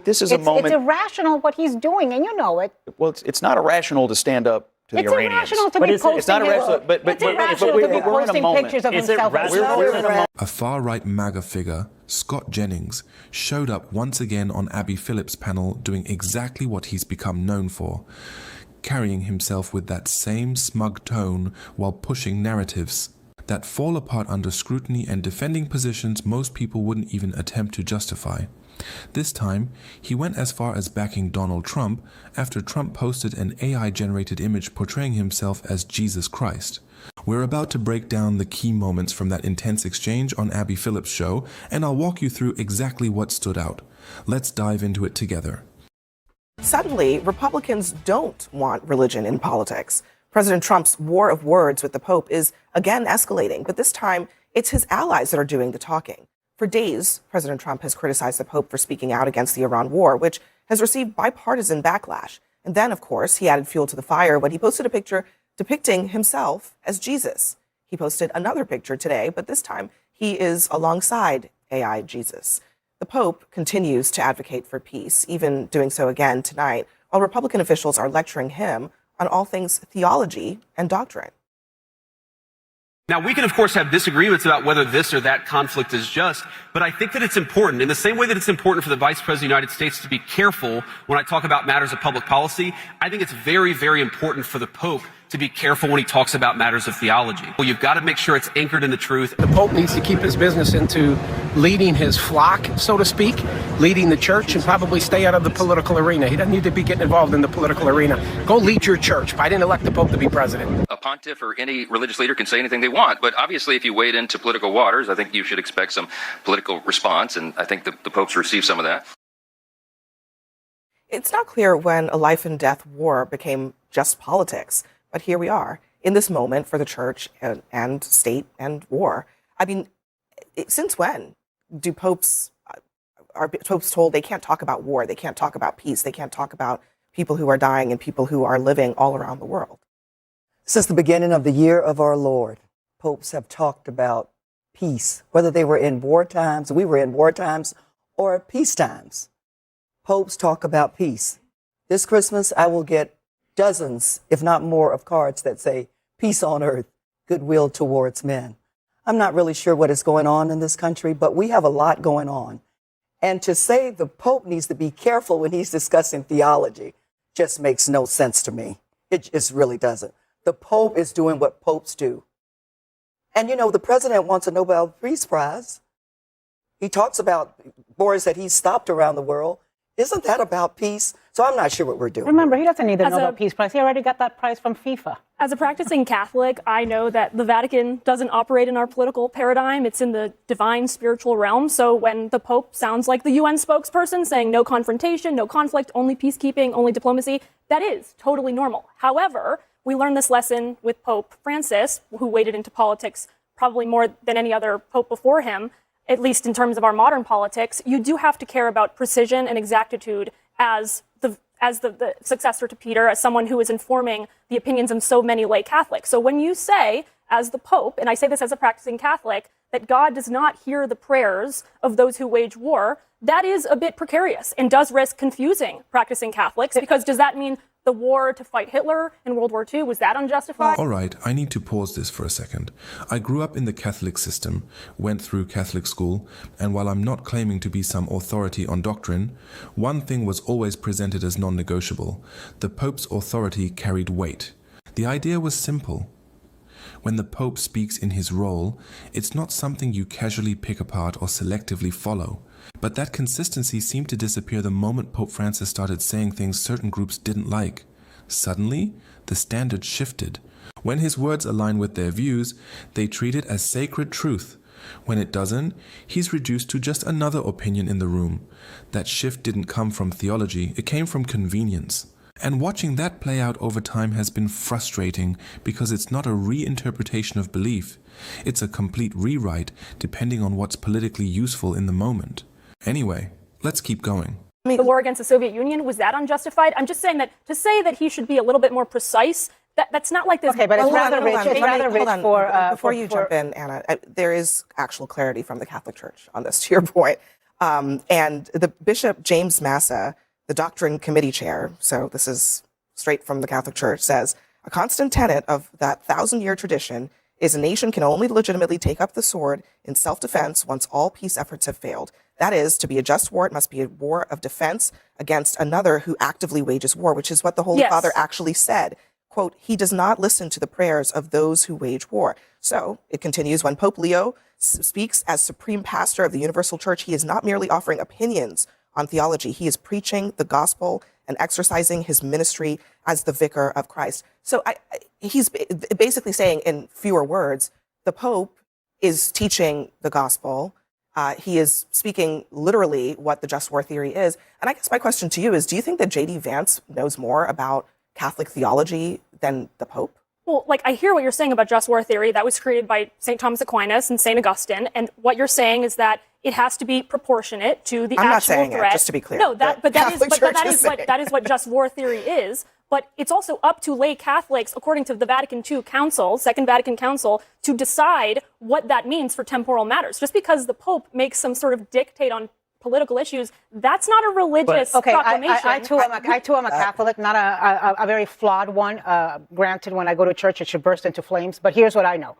This is a moment. It's irrational what he's doing, and you know it. Well, it's not irrational to stand up to the Iranians. It's irrational to be posting. It's not irrational, but we're in a moment. Pictures of himself. A far-right MAGA figure, Scott Jennings, showed up once again on Abby Phillip's panel doing exactly what he's become known for, carrying himself with that same smug tone while pushing narratives that fall apart under scrutiny and defending positions most people wouldn't even attempt to justify. This time, he went as far as backing Donald Trump after Trump posted an AI-generated image portraying himself as Jesus Christ. We're about to break down the key moments from that intense exchange on Abby Phillip's show, and I'll walk you through exactly what stood out. Let's dive into it together. Suddenly, Republicans don't want religion in politics. President Trump's war of words with the Pope is again escalating, but this time it's his allies that are doing the talking. For days, President Trump has criticized the Pope for speaking out against the Iran war, which has received bipartisan backlash. And then, of course, he added fuel to the fire when he posted a picture depicting himself as Jesus. He posted another picture today, but this time he is alongside AI Jesus. The Pope continues to advocate for peace, even doing so again tonight, while Republican officials are lecturing him on all things theology and doctrine. Now, we can, of course, have disagreements about whether this or that conflict is just, but I think that it's important, in the same way that it's important for the Vice President of the United States to be careful when I talk about matters of public policy. I think it's very, very important for the Pope to be careful when he talks about matters of theology. Well, you've got to make sure it's anchored in the truth. The Pope needs to keep his business into leading his flock, so to speak, leading the church, and probably stay out of the political arena. He doesn't need to be getting involved in the political arena. Go lead your church. I didn't elect the Pope to be president. A pontiff or any religious leader can say anything they want, but obviously if you wade into political waters, I think you should expect some political response, and I think the Pope's received some of that. It's not clear when a life and death war became just politics. But here we are in this moment for the church and state and war. I mean, since when are popes told they can't talk about war, they can't talk about peace, they can't talk about people who are dying and people who are living all around the world? Since the beginning of the year of our Lord, popes have talked about peace, whether they were in war times, we were in war times, or peace times. Popes talk about peace. This Christmas, I will get dozens, if not more, of cards that say, peace on earth, goodwill towards men. I'm not really sure what is going on in this country, but we have a lot going on. And to say the Pope needs to be careful when he's discussing theology just makes no sense to me. It just really doesn't. The Pope is doing what popes do. And, you know, the president wants a Nobel Peace Prize. He talks about wars that he's stopped around the world. Isn't that about peace? So I'm not sure what we're doing. Remember, he doesn't need the Nobel Peace Prize. He already got that prize from FIFA. As a practicing Catholic, I know that the Vatican doesn't operate in our political paradigm. It's in the divine spiritual realm. So when the Pope sounds like the UN spokesperson saying no confrontation, no conflict, only peacekeeping, only diplomacy, that is totally normal. However, we learned this lesson with Pope Francis, who waded into politics probably more than any other Pope before him. At least in terms of our modern politics, you do have to care about precision and exactitude as the successor to Peter, as someone who is informing the opinions of so many lay Catholics. So when you say, as the Pope, and I say this as a practicing Catholic, that God does not hear the prayers of those who wage war, that is a bit precarious and does risk confusing practicing Catholics, because does that mean the war to fight Hitler in World War II, was that unjustified? All right, I need to pause this for a second. I grew up in the Catholic system, went through Catholic school, and while I'm not claiming to be some authority on doctrine, one thing was always presented as non-negotiable. The Pope's authority carried weight. The idea was simple. When the Pope speaks in his role, it's not something you casually pick apart or selectively follow. But that consistency seemed to disappear the moment Pope Francis started saying things certain groups didn't like. Suddenly, the standard shifted. When his words align with their views, they treat it as sacred truth. When it doesn't, he's reduced to just another opinion in the room. That shift didn't come from theology, it came from convenience. And watching that play out over time has been frustrating because it's not a reinterpretation of belief. It's a complete rewrite depending on what's politically useful in the moment. Anyway, let's keep going. The war against the Soviet Union, was that unjustified? I'm just saying that to say that he should be a little bit more precise, that's not like this. Okay, but it's rather rich. It's rather rich before you jump in, Anna, there is actual clarity from the Catholic Church on this, to your point. And the Bishop James Massa, the Doctrine Committee chair, so this is straight from the Catholic Church, says, a constant tenet of that 1,000-year tradition is a nation can only legitimately take up the sword in self-defense once all peace efforts have failed. That is, to be a just war, it must be a war of defense against another who actively wages war, which is what the Holy Father actually said. Quote, he does not listen to the prayers of those who wage war. So it continues, when Pope Leo speaks as supreme pastor of the Universal Church, he is not merely offering opinions on theology. He is preaching the gospel and exercising his ministry as the vicar of Christ. So he's basically saying, in fewer words, the Pope is teaching the gospel. He is speaking literally what the just war theory is. And I guess my question to you is, do you think that J.D. Vance knows more about Catholic theology than the Pope? Well, like, I hear what you're saying about just war theory. That was created by St. Thomas Aquinas and St. Augustine. And what you're saying is that it has to be proportionate to the I'm actual not saying threat. It, just to be clear. No, that is what just war theory is. But it's also up to lay Catholics, according to the Vatican II Council, Second Vatican Council, to decide what that means for temporal matters. Just because the Pope makes some sort of dictate on political issues, that's not a religious proclamation. I too am a Catholic, not a very flawed one. Granted, when I go to church, it should burst into flames. But here's what I know.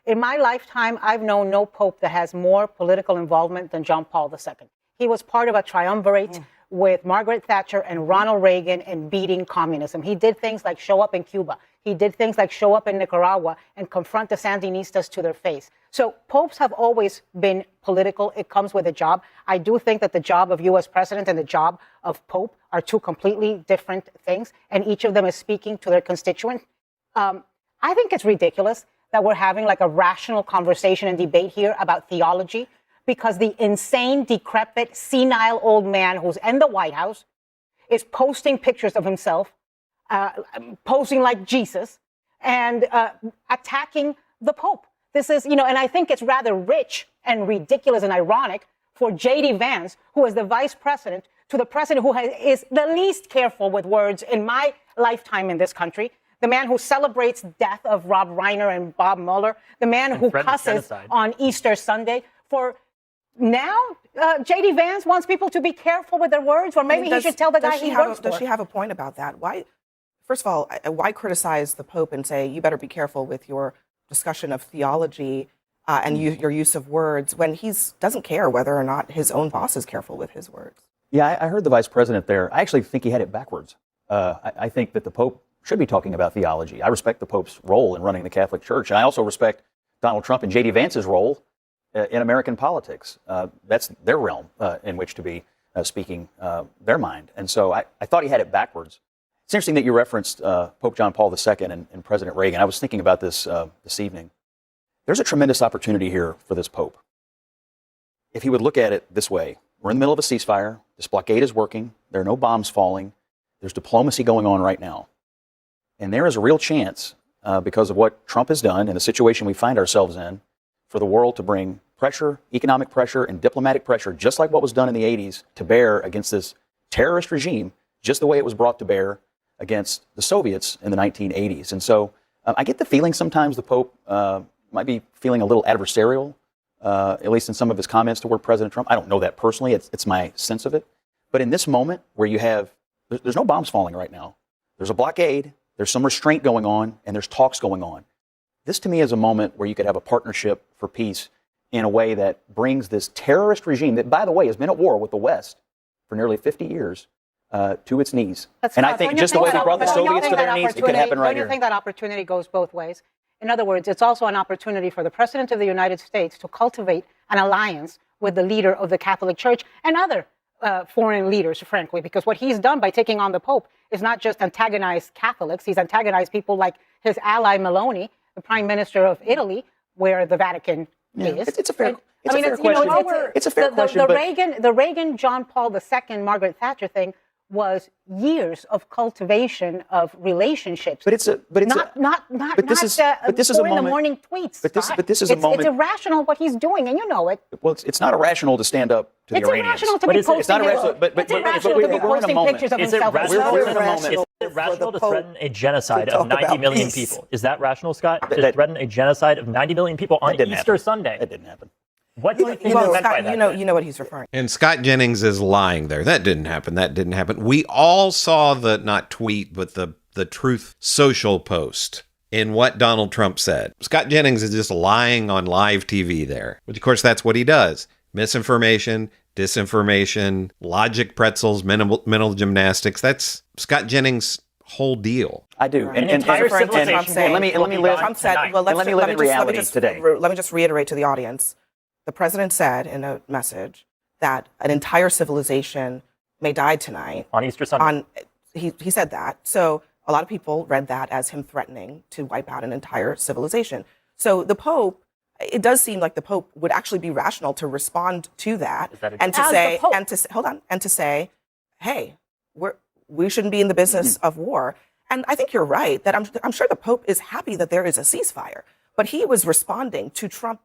In my lifetime, I've known no Pope that has more political involvement than John Paul II. He was part of a triumvirate with Margaret Thatcher and Ronald Reagan in beating communism. He did things like show up in Cuba. He did things like show up in Nicaragua and confront the Sandinistas to their face. So popes have always been political. It comes with a job. I do think that the job of U.S. president and the job of pope are two completely different things, and each of them is speaking to their constituent. I think it's ridiculous that we're having like a rational conversation and debate here about theology, because the insane, decrepit, senile old man who's in the White House is posting pictures of himself, posing like Jesus, and attacking the Pope. This is, and I think it's rather rich and ridiculous and ironic for J.D. Vance, who is the vice president, to the president who is the least careful with words in my lifetime in this country, the man who celebrates death of Rob Reiner and Bob Mueller, the man who cusses on Easter Sunday. For now, J.D. Vance wants people to be careful with their words, or maybe he should tell the guy he works for. Does she have a point about that? Why, first of all, why criticize the Pope and say, you better be careful with your discussion of theology and your use of words, when he doesn't care whether or not his own boss is careful with his words? Yeah, I heard the vice president there. I actually think he had it backwards. I think that the Pope should be talking about theology. I respect the Pope's role in running the Catholic Church, and I also respect Donald Trump and J.D. Vance's role in American politics. That's their realm in which to be speaking their mind. And so I thought he had it backwards. It's interesting that you referenced Pope John Paul II and President Reagan. I was thinking about this this evening. There's a tremendous opportunity here for this Pope. If he would look at it this way: we're in the middle of a ceasefire. This blockade is working. There are no bombs falling. There's diplomacy going on right now. And there is a real chance, because of what Trump has done and the situation we find ourselves in, for the world to bring pressure, economic pressure, and diplomatic pressure, just like what was done in the 80s, to bear against this terrorist regime, just the way it was brought to bear against the Soviets in the 1980s. And so I get the feeling sometimes the Pope might be feeling a little adversarial, at least in some of his comments toward President Trump. I don't know that personally. It's my sense of it. But in this moment where you have, there's no bombs falling right now. There's a blockade. There's some restraint going on, and there's talks going on. This, to me, is a moment where you could have a partnership for peace in a way that brings this terrorist regime that, by the way, has been at war with the West for nearly 50 years to its knees. And I think just the way they brought the Soviets to their knees, it could happen right here. Don't you think that opportunity goes both ways? In other words, it's also an opportunity for the President of the United States to cultivate an alliance with the leader of the Catholic Church and other foreign leaders, frankly, because what he's done by taking on the Pope is not just antagonize Catholics, he's antagonized people like his ally Meloni, the Prime Minister of Italy, where the Vatican is. It's a fair question. It's a fair question. The Reagan, John Paul II, Margaret Thatcher thing was years of cultivation of relationships. But this is a moment. The morning tweets. But this is a moment. It's irrational what he's doing, and you know it. Well, it's not irrational to stand up to the Iranians. It's irrational to be posting pictures of himself. Is it rational to threaten a genocide of 90 million people? Is that rational, Scott? To threaten a genocide of 90 million people on Easter Sunday? That didn't happen. What do you think Well, was meant by Scott, that? you know what he's referring to. And Scott Jennings is lying there. That didn't happen. That didn't happen. We all saw the, not tweet, but the Truth Social post in what Donald Trump said. Scott Jennings is just lying on live TV there. Which, of course, that's what he does. Misinformation, disinformation, logic pretzels, mental gymnastics. That's Scott Jennings' whole deal. I do. An entire civilization let me live. Trump said, well, let me live in reality today. Let me just reiterate to the audience. The president said in a message that an entire civilization may die tonight. On Easter Sunday. He said that. So a lot of people read that as him threatening to wipe out an entire civilization. So the Pope, it does seem like the Pope would actually be rational to respond to that, and to say, hey, we shouldn't be in the business of war. And I think you're right that I'm sure the Pope is happy that there is a ceasefire, but he was responding to Trump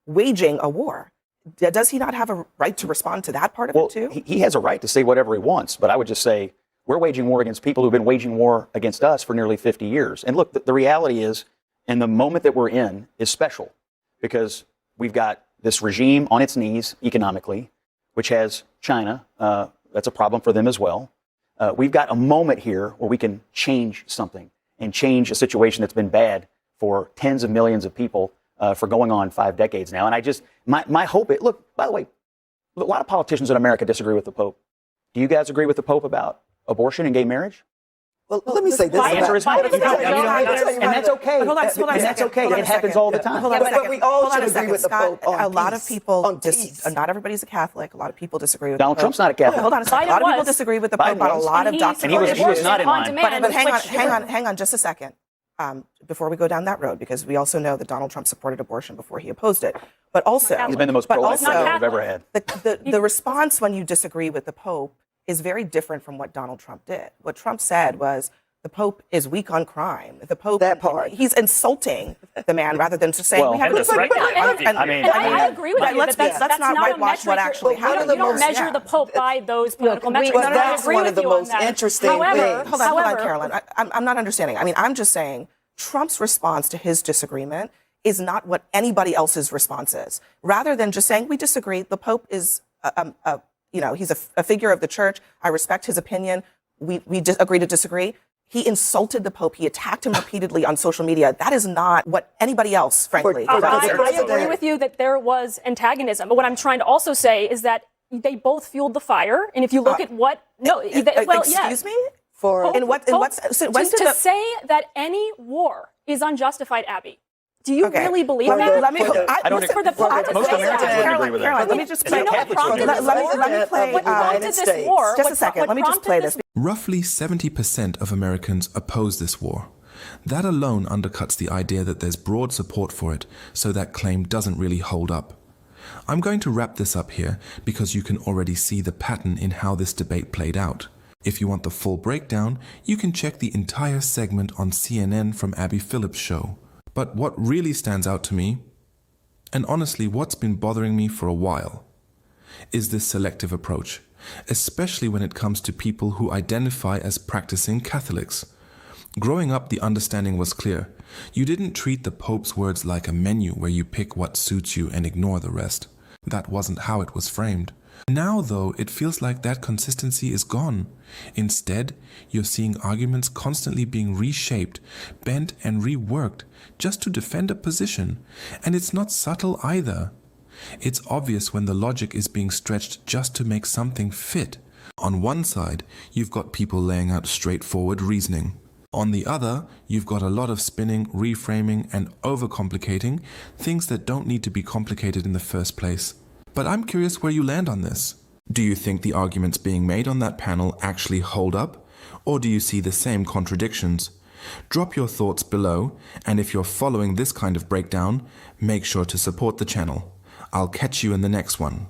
waging a war. Does he not have a right to respond to that part of it too? He has a right to say whatever he wants, but I would just say we're waging war against people who've been waging war against us for nearly 50 years. And look, the reality is, and the moment that we're in is special because we've got this regime on its knees economically, which has China. That's a problem for them as well. We've got a moment here where we can change something and change a situation that's been bad for tens of millions of people for going on 5 decades now. And I just, my hope, look, by the way, a lot of politicians in America disagree with the Pope. Do you guys agree with the Pope about abortion and gay marriage? Well, let me say this. The answer is about- and that's okay. Hold on a And that's second. okay. Hold on It a happens second. all the time. Hold on a But second. we all Hold on should a agree second, with the Scott. Pope on A lot of peace. people, On peace. not everybody's a Catholic. A lot of people disagree with Donald the Pope. Trump's not a Catholic. Hold on a second. A lot of people disagree with the Pope on a lot of doctrinal he was not in line. But hang on just a second. Before we go down that road, because we also know that Donald Trump supported abortion before he opposed it. But also, He's been the most pro-life president we've ever had. the response when you disagree with the Pope is very different from what Donald Trump did. What Trump said was, the Pope is weak on crime. The Pope, that part. He's insulting the man rather than just saying Well, we have and to the threat- I agree with you, but that's not not a whitewash metric. what actually You happened. don't measure the Pope by those political metrics. Well, I that's agree one with of the you on most that. interesting However, things. Hold on, Carolyn. I'm not understanding. I mean, I'm just saying Trump's response to his disagreement is not what anybody else's response is. Rather than just saying we disagree, the Pope is, he's a figure of the church. I respect his opinion. We agree to disagree. He insulted the Pope. He attacked him repeatedly on social media. That is not what anybody else, frankly, does. I agree with you that there was antagonism. But what I'm trying to also say is that they both fueled the fire. And if you look at Excuse me? To say that any war is unjustified, Abby, do you really believe that? I don't for the Pope to most say Americans that. wouldn't agree with that. Let me just Do you know what prompted this war? let me play. What prompted this war? Just a second. Let me just play this. Roughly 70% of Americans oppose this war. That alone undercuts the idea that there's broad support for it, so that claim doesn't really hold up. I'm going to wrap this up here because you can already see the pattern in how this debate played out. If you want the full breakdown, you can check the entire segment on CNN from Abby Phillip's show. But what really stands out to me, and honestly what's been bothering me for a while, is this selective approach, especially when it comes to people who identify as practicing Catholics. Growing up, the understanding was clear. You didn't treat the Pope's words like a menu where you pick what suits you and ignore the rest. That wasn't how it was framed. Now, though, it feels like that consistency is gone. Instead, you're seeing arguments constantly being reshaped, bent and reworked just to defend a position. And it's not subtle either. It's obvious when the logic is being stretched just to make something fit. On one side, you've got people laying out straightforward reasoning. On the other, you've got a lot of spinning, reframing, and overcomplicating things that don't need to be complicated in the first place. But I'm curious where you land on this. Do you think the arguments being made on that panel actually hold up? Or do you see the same contradictions? Drop your thoughts below, and if you're following this kind of breakdown, make sure to support the channel. I'll catch you in the next one.